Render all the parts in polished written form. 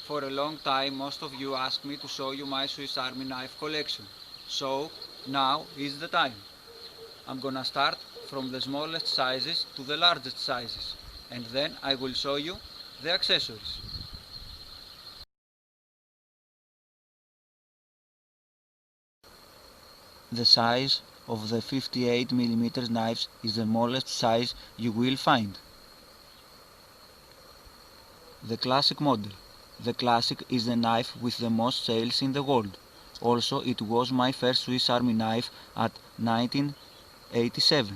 For a long time most of you asked me to show you my Swiss Army knife collection. So now is the time. I'm gonna start from the smallest sizes to the largest sizes, and then I will show you the accessories. The size of the 58mm knives is the smallest size you will find. The Classic model. The Classic is the knife with the most sales in the world. Also, it was my first Swiss Army knife at 1987.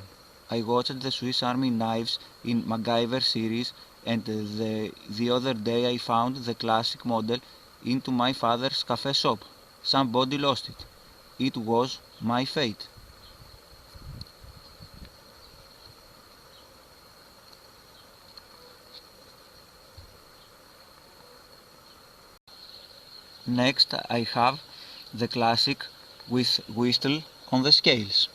I watched the Swiss Army knives in MacGyver series, and the other day I found the Classic model into my father's cafe shop. Somebody lost it. It was my fate. Next I have the Classic with whistle on the scales.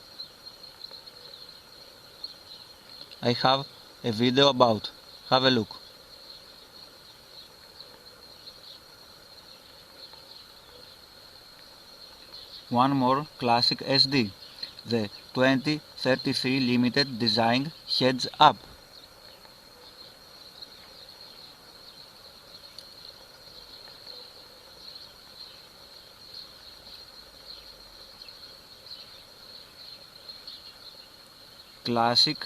I have a video about. Have a look. One more Classic SD, the 2033 limited design heads up. Classic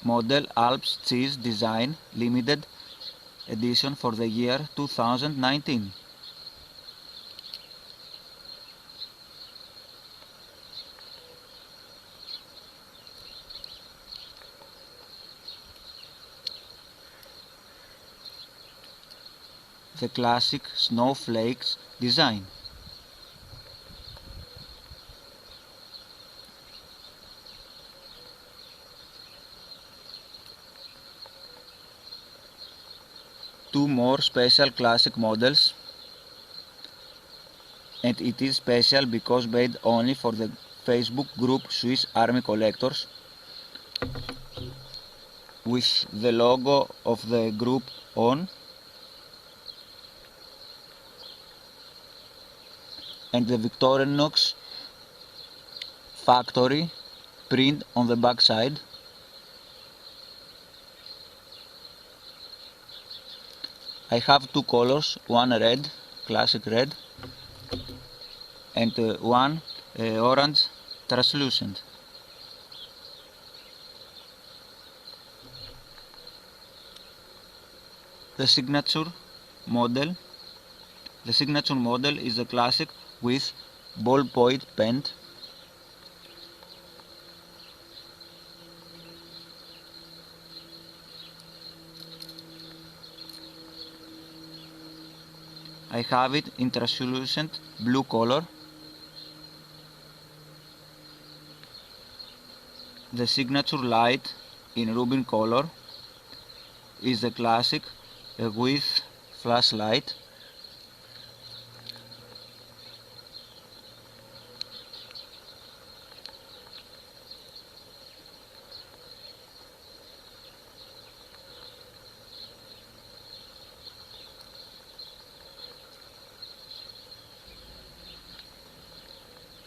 model Alps cheese design limited edition for the year 2019. The Classic snowflakes design. Two more special Classic models, and it is special because made only for the Facebook group Swiss Army Collectors, with the logo of the group on, and the Victorinox factory print on the back side. I have two colors, one red, classic red, and one orange translucent. The signature model. The signature model is the Classic with ballpoint pen. I have it in translucent blue color. The signature light in ruby color is the Classic with flashlight.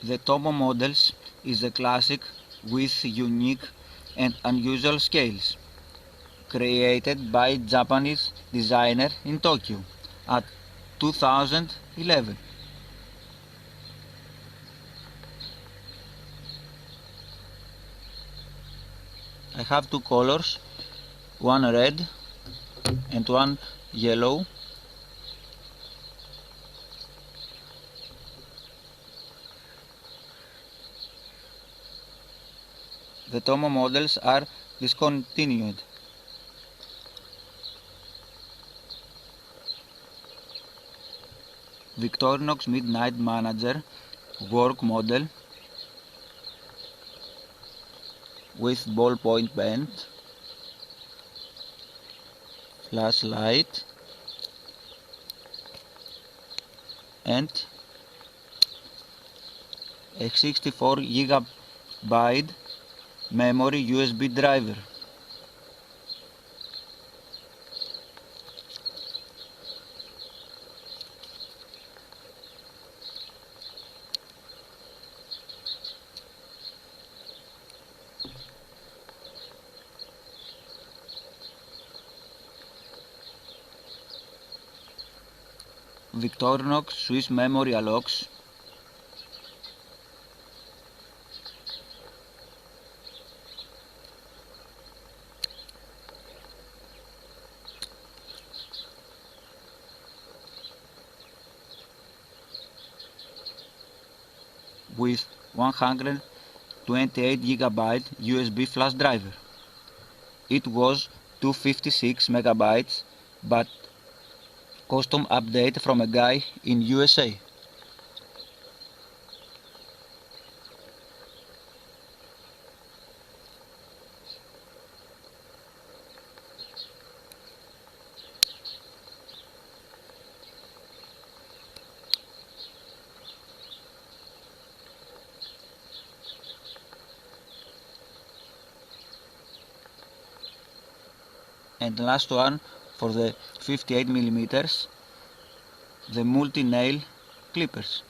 The Tomo models is the Classic with unique and unusual scales, created by Japanese designer in Tokyo at 2011. I have two colors, one red and one yellow. The Tomo models are discontinued. Victorinox Midnight Manager work model with ballpoint pen, flashlight, and a 64 GB memory USB driver. Victorinox Swiss Memorial locks, with 128GB USB flash driver. It was 256 megabytes, but custom update from a guy in USA. And last one for the 58mm, the multi-nail clippers.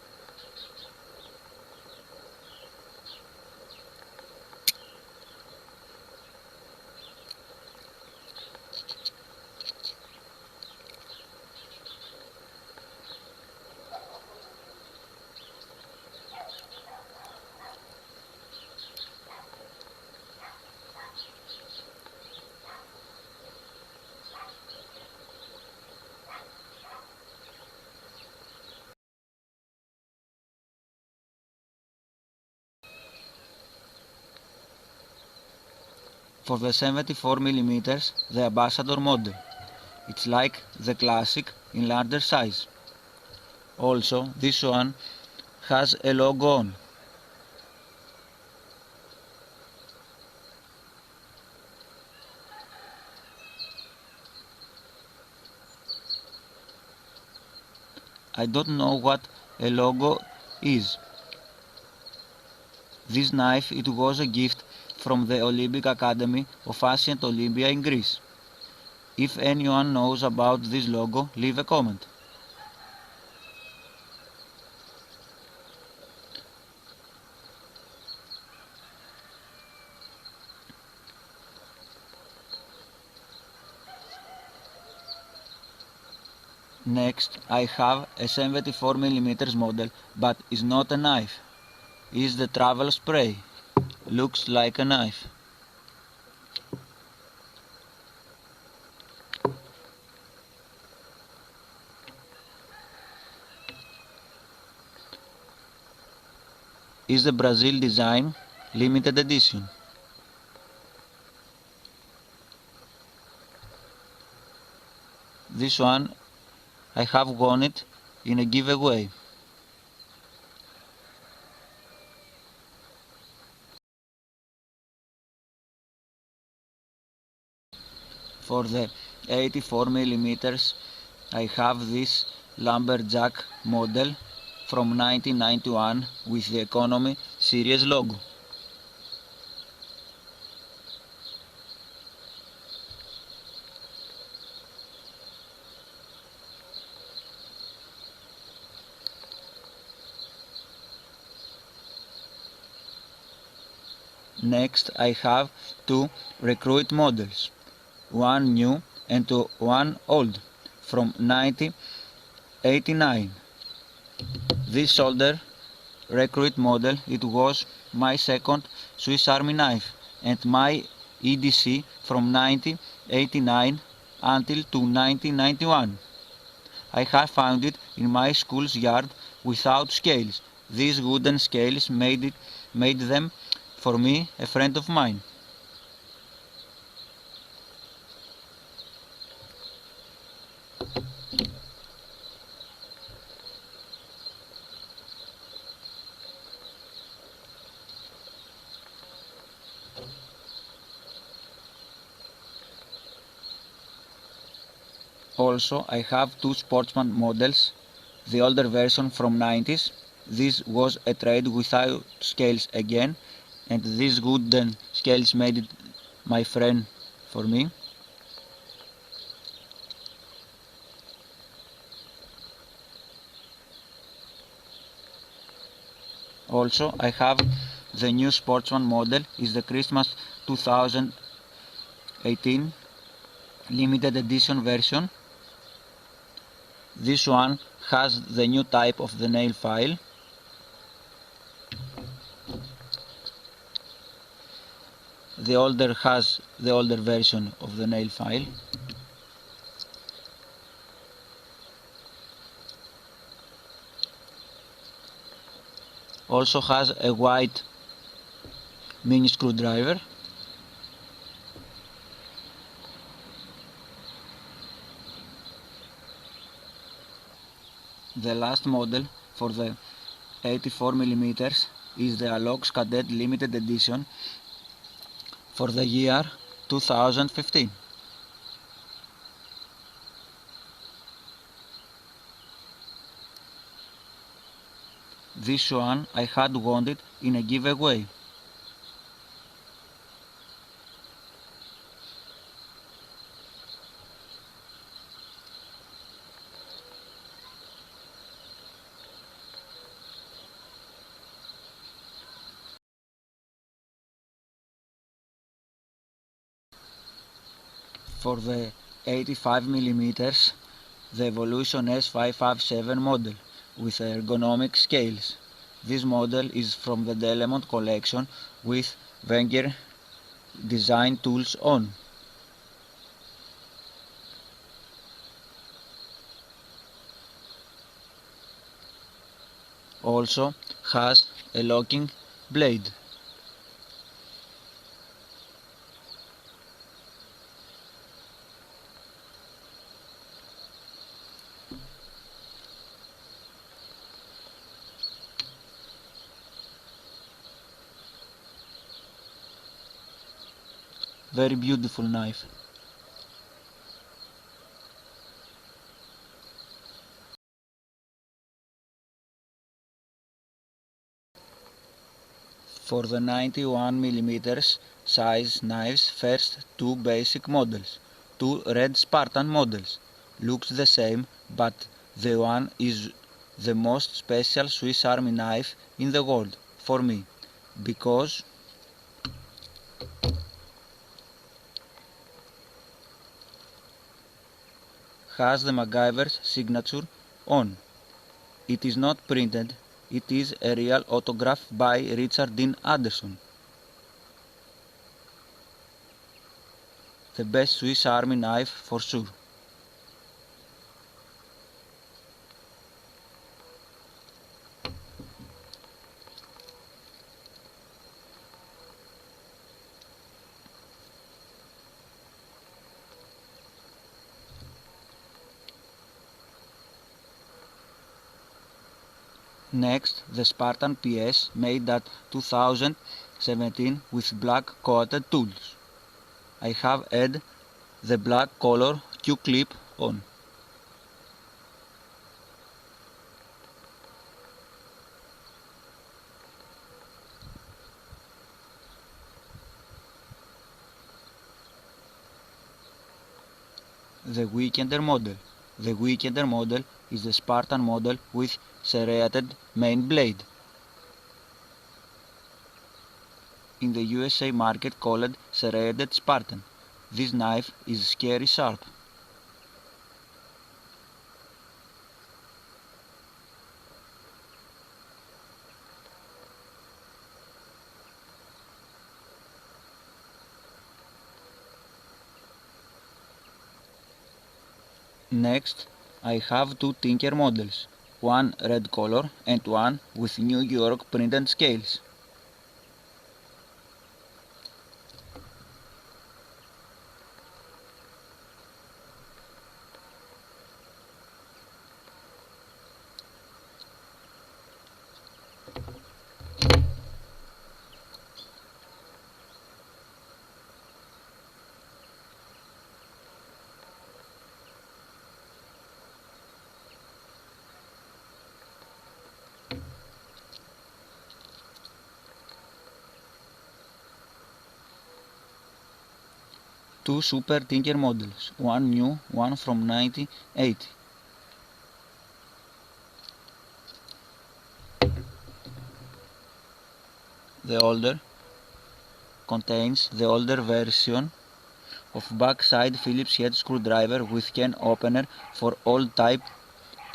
For the 74mm, the Ambassador model. It's like the classic in larger size. Also, this one has a logo on. I don't know what a logo is. This knife, it was a gift from the Olympic Academy of Ancient Olympia in Greece. If anyone knows about this logo, leave a comment. Next, I have a 74mm model, but it's not a knife. It's the travel spray. Looks like a knife. Is the Brazil design, limited edition. This one I have won it in a giveaway. For the 84mm, I have this Lumberjack model from 1991 with the Economy Series logo. Next, I have two Recruit models, one new and one old, from 1989. This shoulder Recruit model, it was my second Swiss Army knife and my EDC from 1989 until to 1991. I have found it in my school's yard without scales. These wooden scales made them for me, a friend of mine. Also, I have two Sportsman models, the older version from 90s. This was a trade without scales again, and these wooden scales made it my friend for me. Also, I have the new Sportsman model, is the Christmas 2018 limited edition version. This one has the new type of the nail file. The older has the older version of the nail file. Also has a white mini screwdriver. The last model for the 84mm is the Alox Cadet Limited Edition for the year 2015. This one I had wanted in a giveaway. For the 85mm, the Evolution S557 model with ergonomic scales. This model is from the Delemont collection with Wenger design tools on. Also has a locking blade. Very beautiful knife. For the 91mm size knives, first two basic models, two red Spartan models. Looks the same, but the one is the most special Swiss Army knife in the world for me, because has the MacGyver's signature on. It is not printed, it is a real autograph by Richard Dean Anderson. The best Swiss Army knife for sure. Next, the Spartan PS made at 2017 with black coated tools. I have added the black color Q-clip on. The Weekender model. The Weekender model is the Spartan model with serrated main blade. In the USA market called serrated Spartan. This knife is scary sharp. Next, I have two Tinker models, one red color and one with New York printed scales. Two Super Tinker models, one new, one from 1980. The older contains the older version of backside Phillips head screwdriver with can opener for old type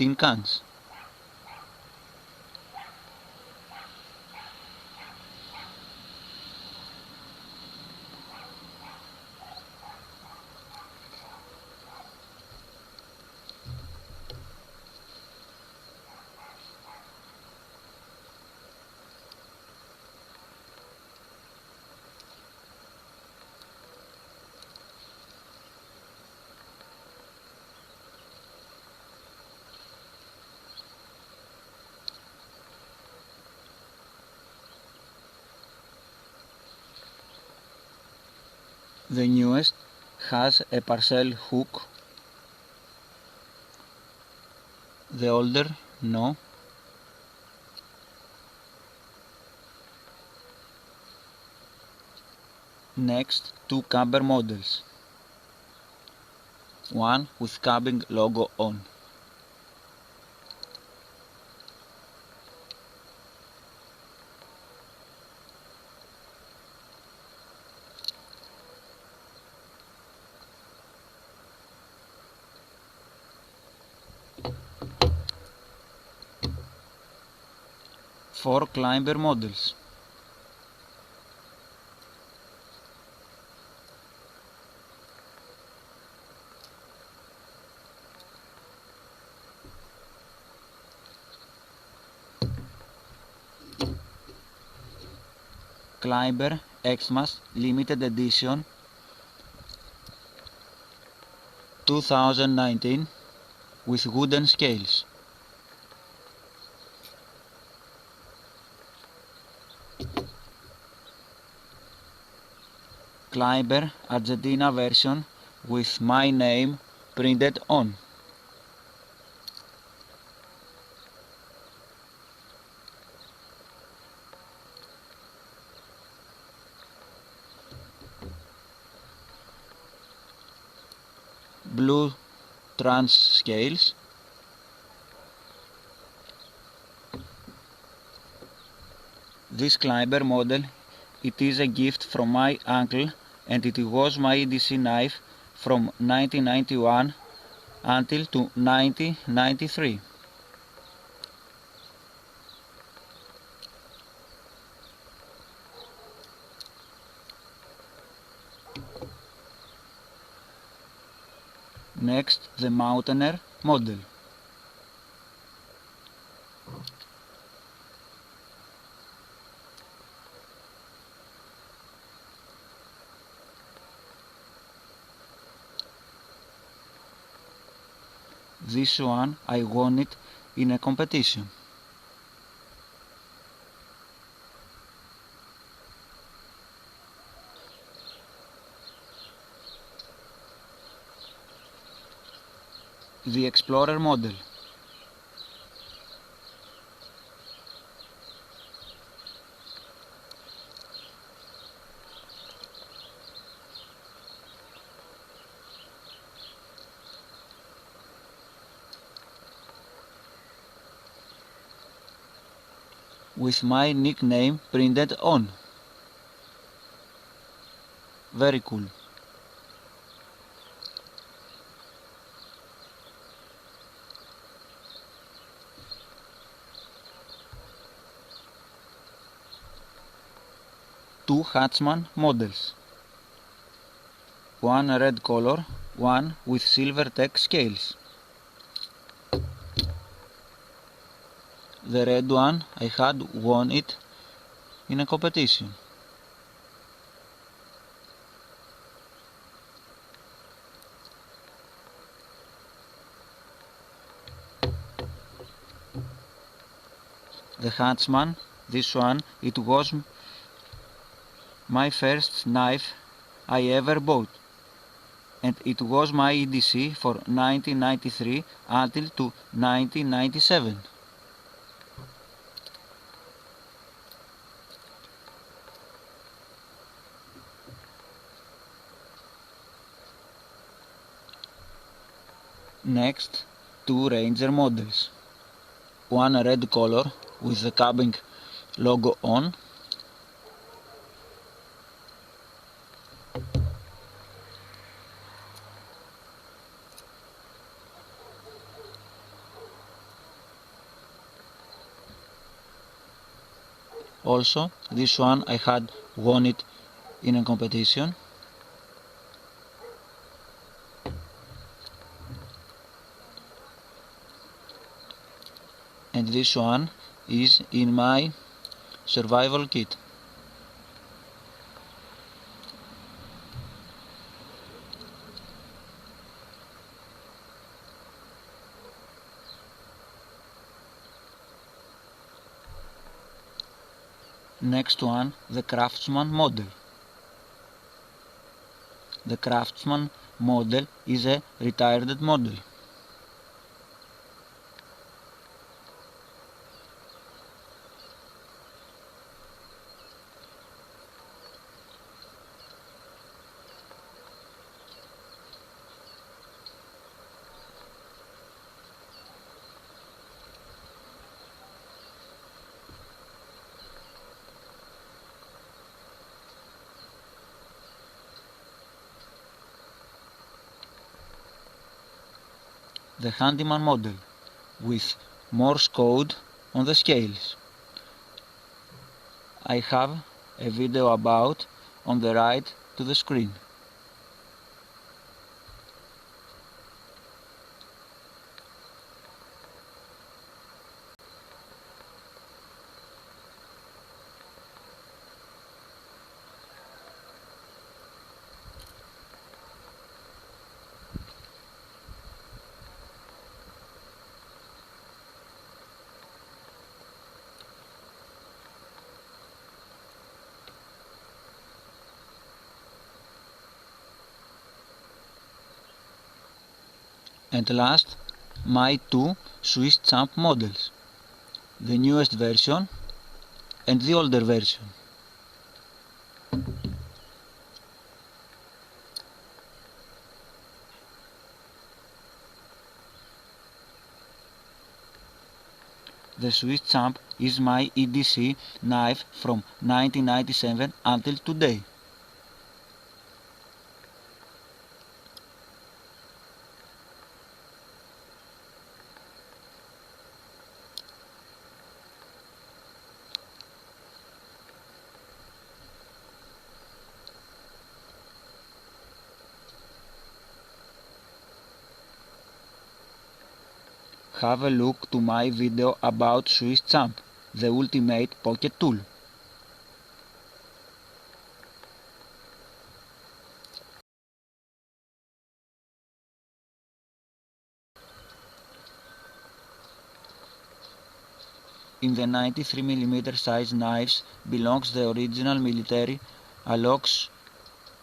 tin cans. The newest has a parcel hook. The older, no. Next, two camber models. One with camping logo on. Four climber models. Climber Xmas Limited Edition 2019 with wooden scales. Climber Argentina version with my name printed on. Blue trans scales. This climber model, it is a gift from my uncle and it was my EDC knife from 1991 until to 1993. Next, the Mountaineer model. This one I won it in a competition. The Explorer model. With my nickname printed on. Very cool. Two Huntsman models. One red color, one with silver tech scales. The red one I had won it in a competition. The Huntsman, this one, it was my first knife I ever bought, and it was my EDC for 1993 until to 1997. Next, two Ranger models. One red color with the camping logo on. Also, this one I had won it in a competition. And this one is in my survival kit. Next one, the Craftsman model. The Craftsman model is a retired model. The Handyman model with Morse code on the scales. I have a video about on the right to the screen. And last, my two Swiss Champ models, the newest version and the older version. The Swiss Champ is my EDC knife from 1997 until today. Have a look to my video about Swiss Champ, the ultimate pocket tool. In the 93mm size knives belongs the original military Alox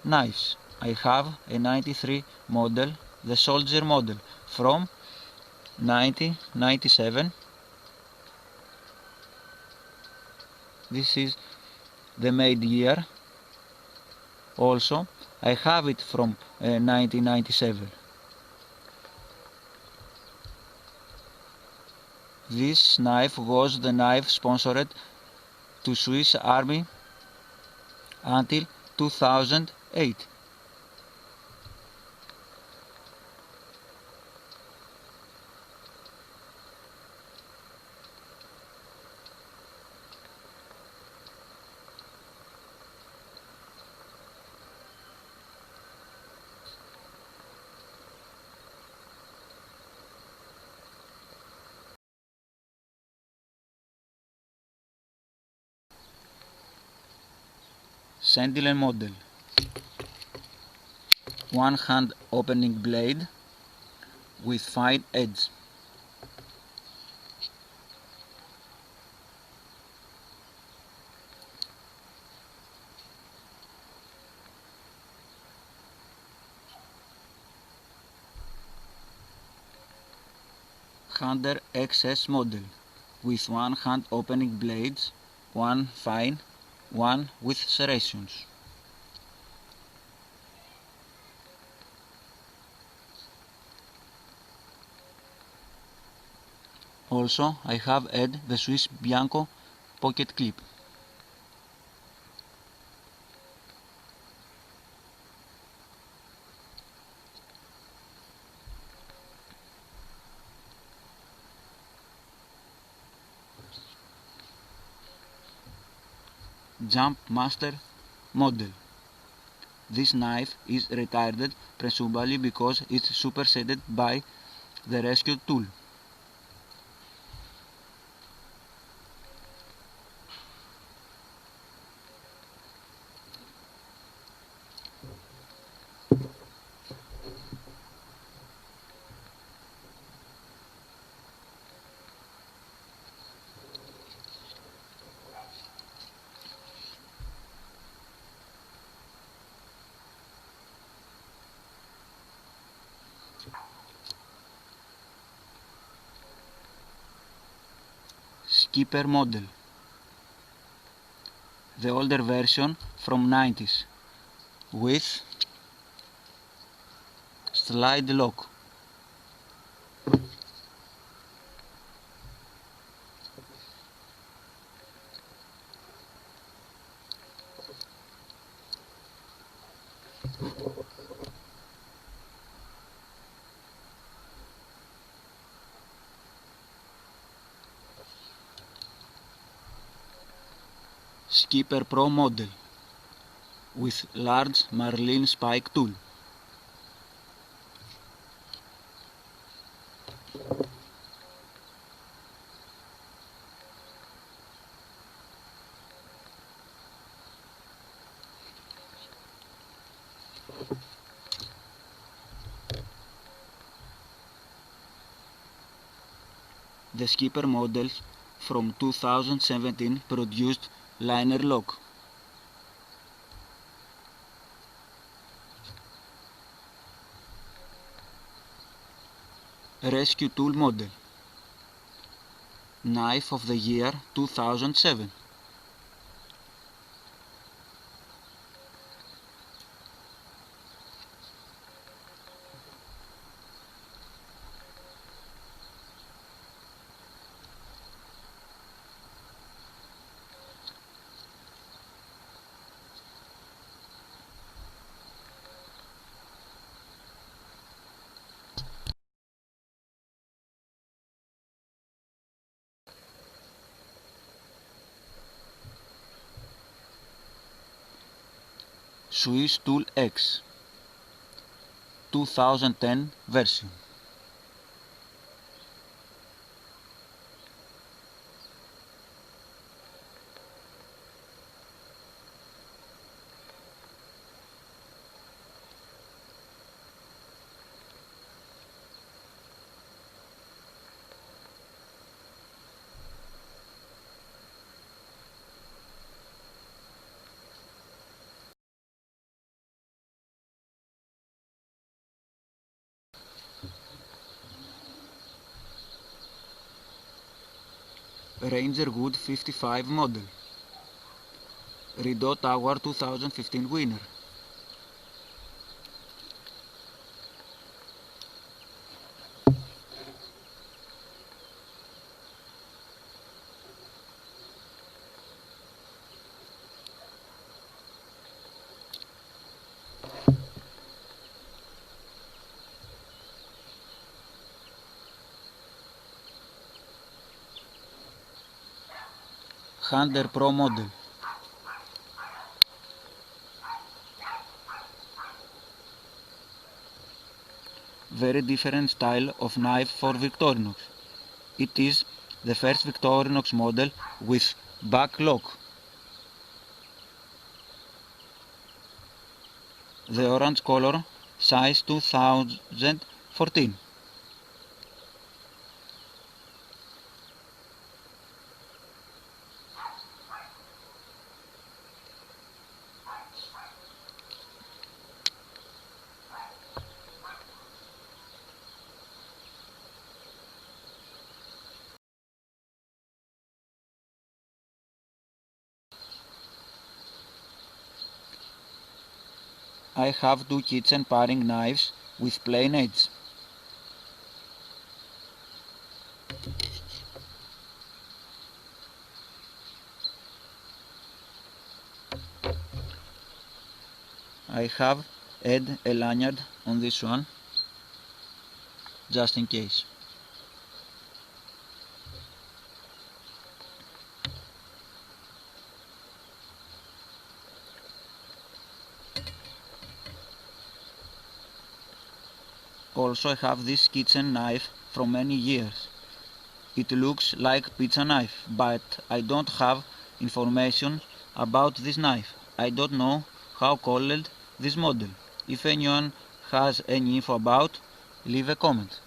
knives. I have a 93 model, the soldier model, from 1997. This is the made year. Also, I have it from 1997. This knife was the knife sponsored to Swiss Army until 2008. Sentinel model. One hand opening blade with fine edge. Hunter XS model with one hand opening blades, one fine, one with serrations. Also, I have added the Swiss Bianco pocket clip. Jump Master model. This knife is retarded presumably because it's superseded by the rescue tool. Skipper model. The older version from 90s with slide lock. Skipper Pro model with large marlin spike tool. The Skipper models from 2017 produced liner lock. Rescue tool model. Knife of the year 2007. Swiss Tool X 2010 version. Ranger Wood 55 model. Rideau Tower 2015 winner. Hunter Pro model. Very different style of knife for Victorinox. It is the first Victorinox model with back lock. The orange color, size 2014. I have two kitchen paring knives with plain edge. I have added a lanyard on this one, just in case. Also I have this kitchen knife from many years. It looks like pizza knife, but I don't have information about this knife. I don't know how called this model. If anyone has any info about, leave a comment.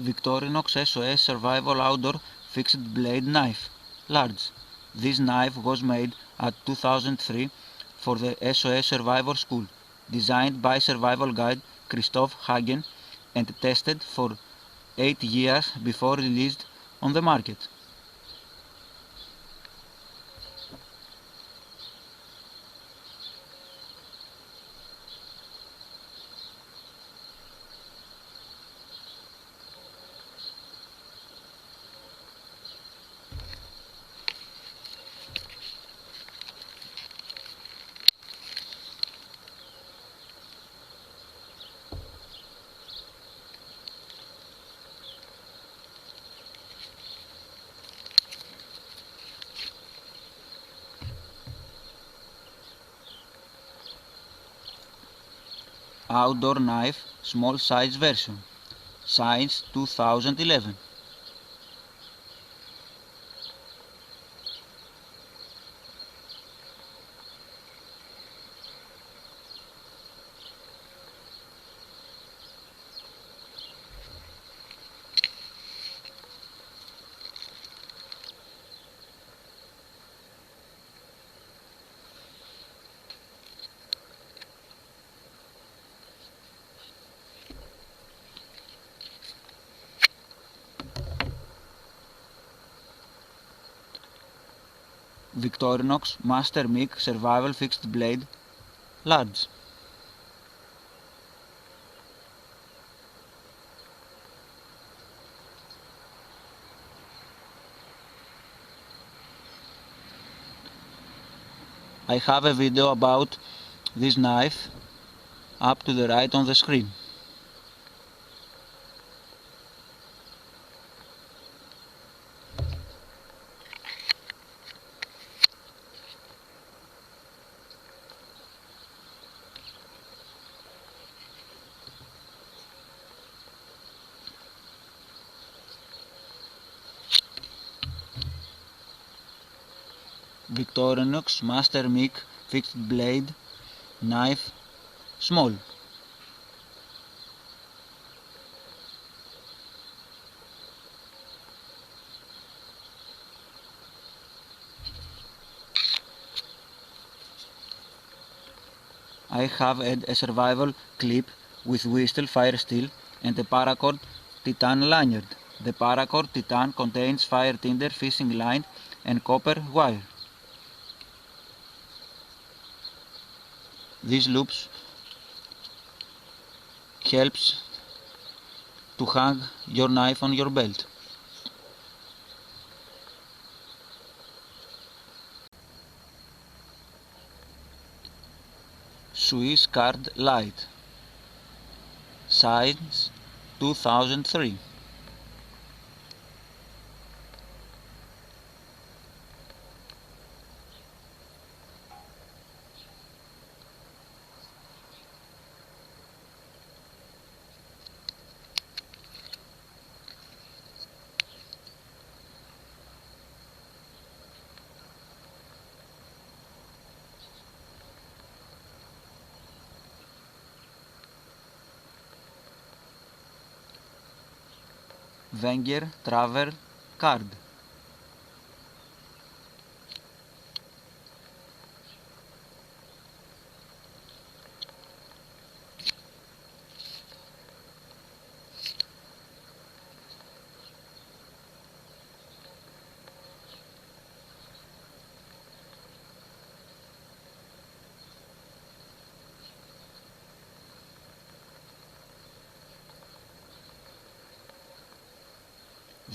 Victorinox SOS Survival Outdoor Fixed Blade Knife, large. This knife was made at 2003 for the SOS Survivor School, designed by survival guide Christoph Hagen and tested for 8 years before released on the market. Outdoor knife, small size version, size 2011. Victorinox Master Mic Survival Fixed Blade, large. I have a video about this knife up to the right on the screen. Victorinox Master Mic Fixed Blade Knife, small. I have a survival clip with Whistle Fire Steel and a Paracord Titan lanyard. The Paracord Titan contains fire tinder fishing line and copper wire. These loops helps to hang your knife on your belt. Swiss Card Light, size 2003. Wenger Travel Card.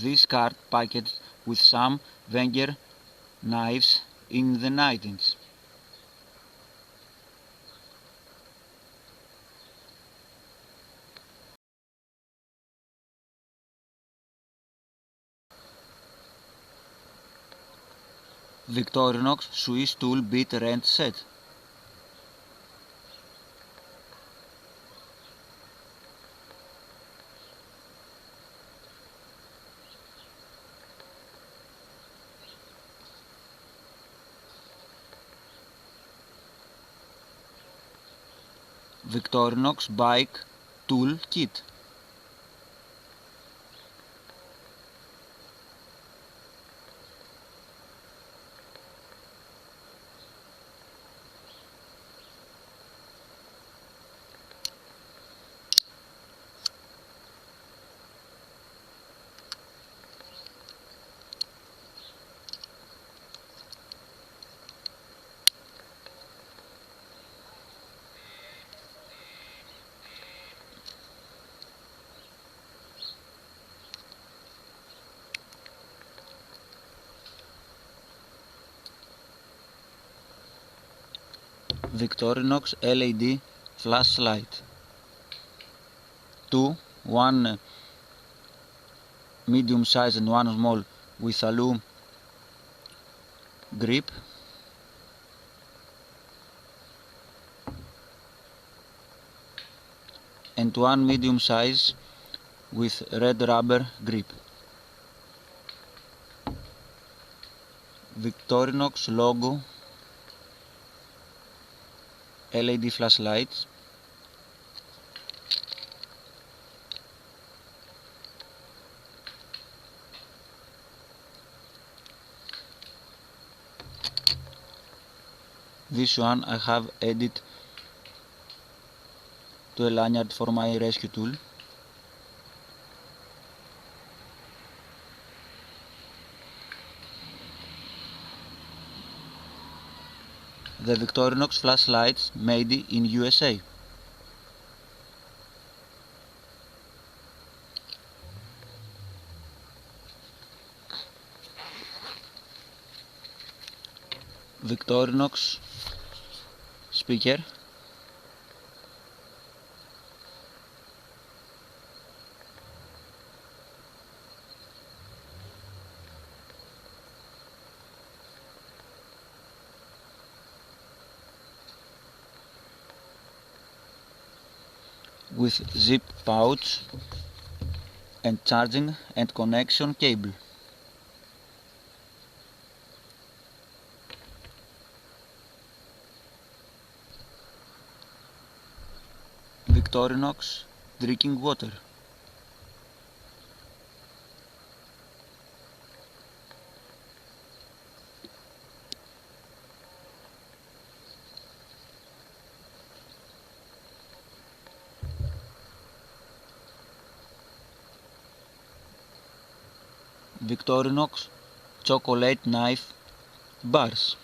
this card packaged with some Wenger knives in the 19th. Victorinox Swiss tool bit wrench set. Victorinox bike tool kit. Victorinox LED flashlight. Two, one medium size and one small with alu grip. And one medium size with red rubber grip. Victorinox logo LED flashlights. This one I have added to a lanyard for my rescue tool. The Victorinox flashlights made in USA. Victorinox speaker. With zip pouch and charging and connection cable. Victorinox drinking water. Victorinox chocolate knife bars.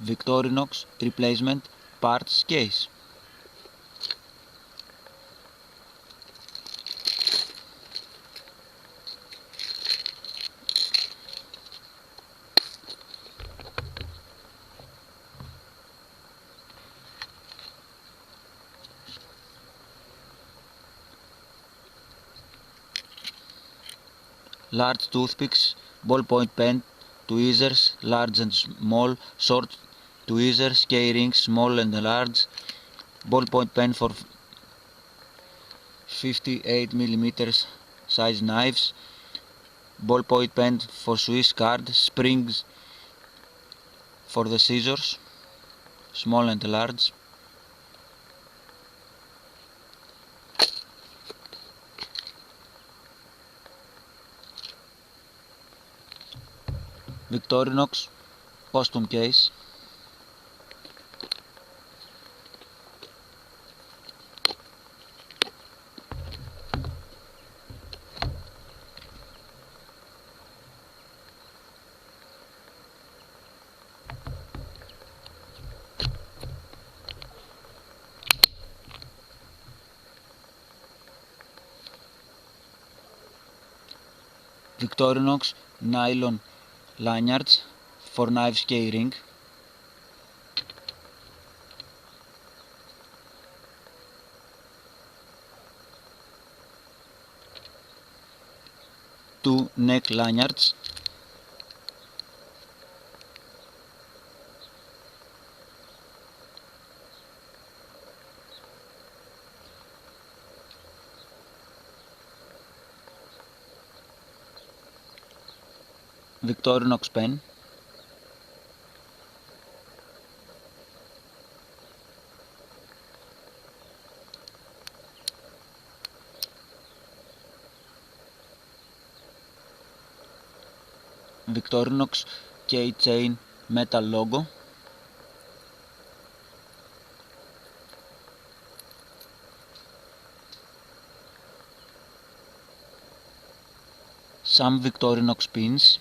Victorinox replacement parts case. Large toothpicks, ballpoint pen, tweezers, large and small, short tweezers, key rings, small and large, ballpoint pen for 58mm size knives, ballpoint pen for Swiss card, springs for the scissors, small and large. Victorinox Postum case. Victorinox nylon lanyards for knives keyring. Two neck lanyards. Victorinox pen. Victorinox keychain metal logo. Some Victorinox pins.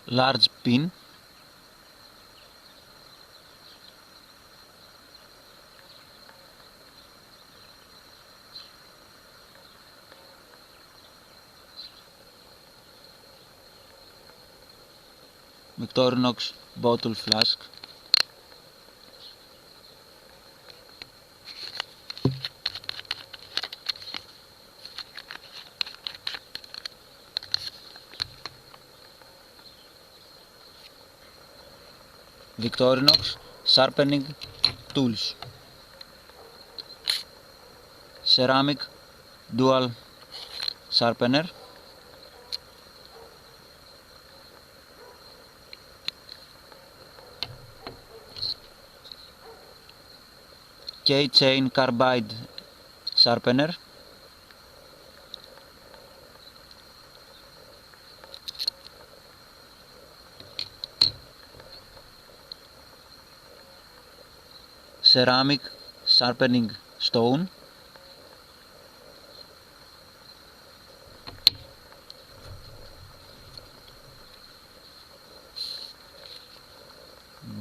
Large pin. Victorinox bottle flask. Victorinox sharpening tools. Ceramic dual sharpener. Keychain carbide sharpener. Ceramic sharpening stone.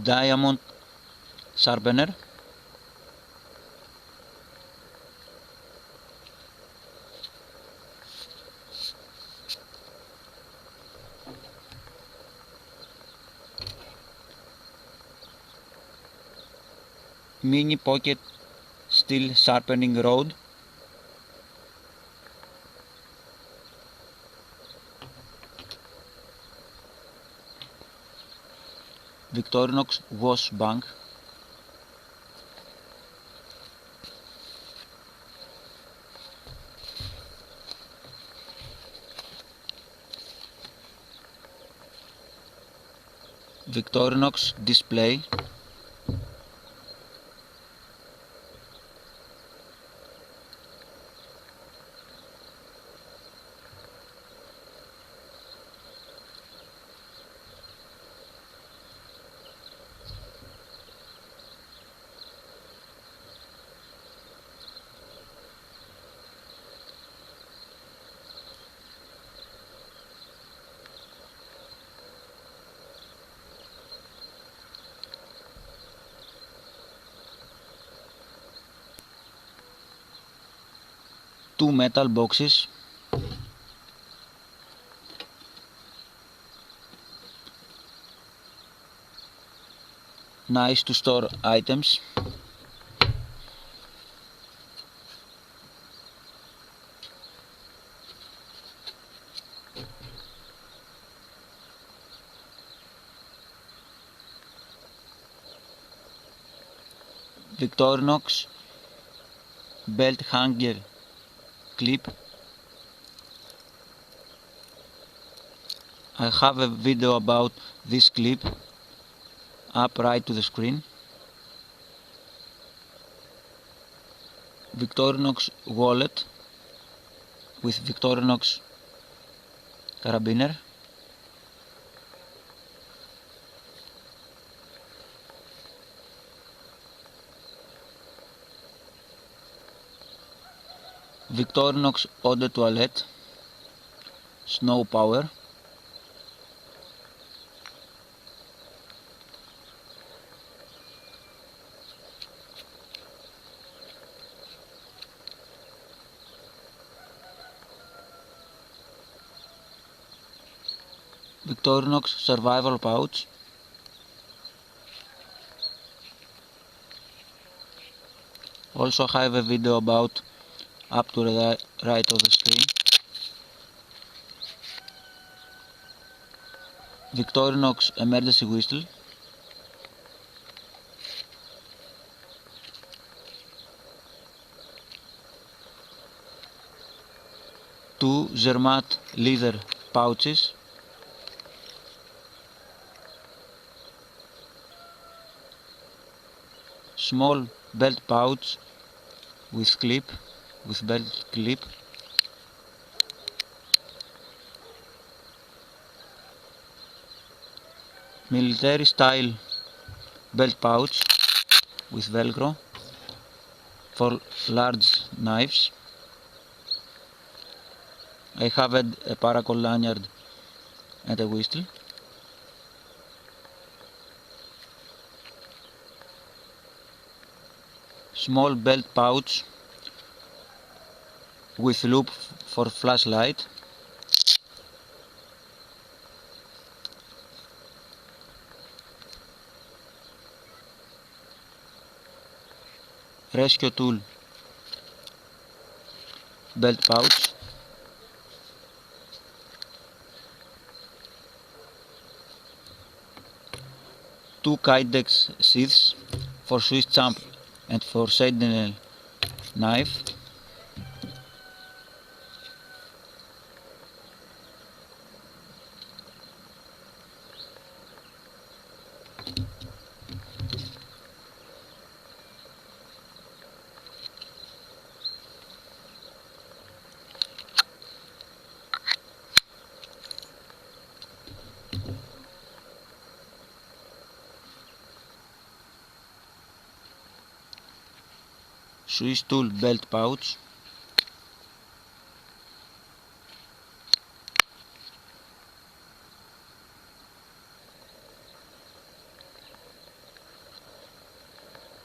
Diamond sharpener. Mini pocket steel sharpening rod. Victorinox wash bank. Victorinox display. Two metal boxes. Nice to store items. Victorinox belt hanger clip. I have a video about this clip up right to the screen. Victorinox wallet with Victorinox carabiner. Victorinox eau de toilette snow power. Victorinox survival pouch. Also I have a video about up to the right of the screen. Victorinox emergency whistle. Two Zermatt leather pouches. Small belt pouch with belt clip. Military style belt pouch with velcro for large knives. I have a paracord lanyard and a whistle. Small belt pouch with loop for flashlight. Rescue tool belt pouch. Two Kydex sheaths for Swiss champ and for sentinel knife. Swiss tool belt pouch.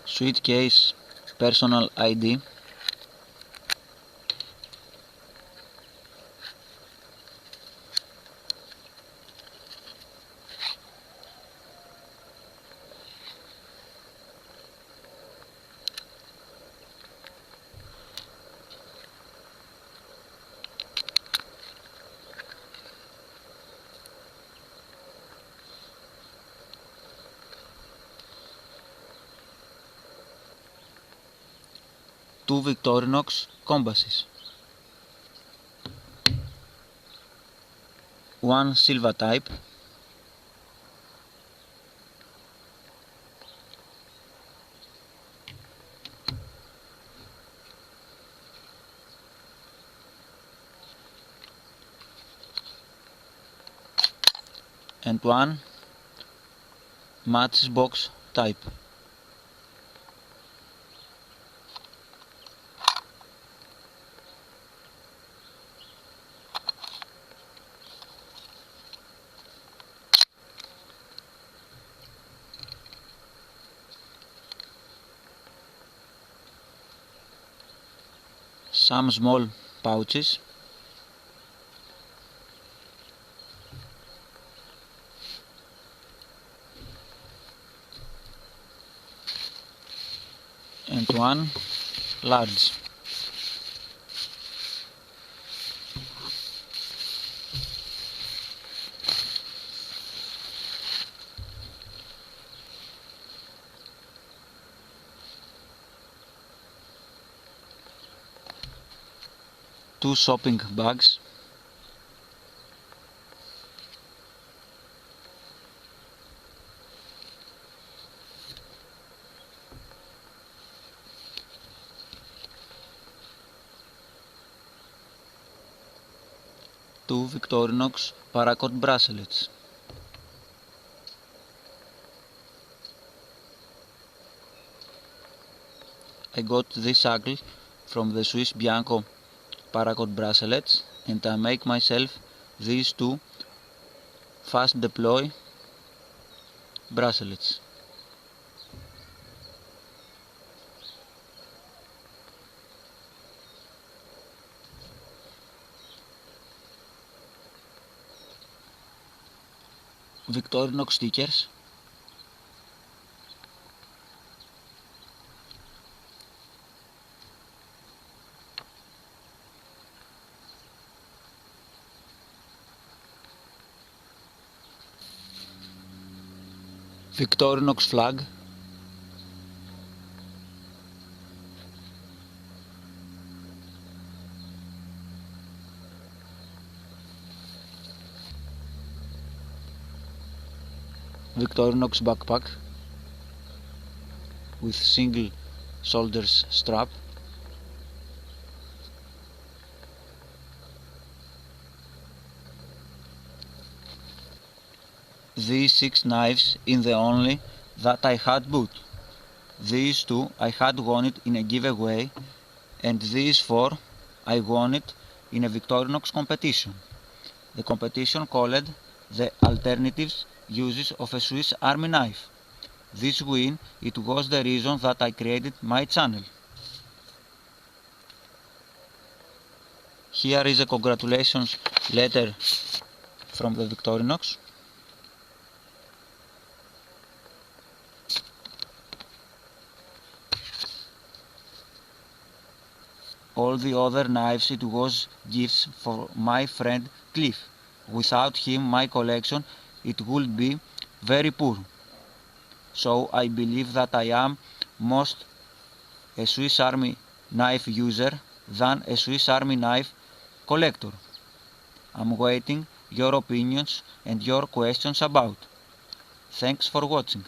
Suitcase personal ID. Two Victorinox compasses. One Silva type. And one matchbox type. Some small pouches. And one large. 2 shopping bags, two Victorinox paracord bracelets, I got this shackle from the Swiss Bianco paracord bracelets, and I make myself these two fast deploy bracelets. Victorinox stickers, Victorinox flag, Victorinox backpack with single shoulders strap, these 6 knives in the only that I had bought. These 2 I had won it in a giveaway, and these 4 I won it in a Victorinox competition. The competition called the Alternatives Uses of a Swiss Army Knife. This win, it was the reason that I created my channel. Here is a congratulations letter from the Victorinox. All the other knives, it was gifts for my friend Cliff. Without him, my collection, it would be very poor. So I believe that I am most a Swiss Army knife user than a Swiss Army knife collector. I'm waiting your opinions and your questions about. Thanks for watching.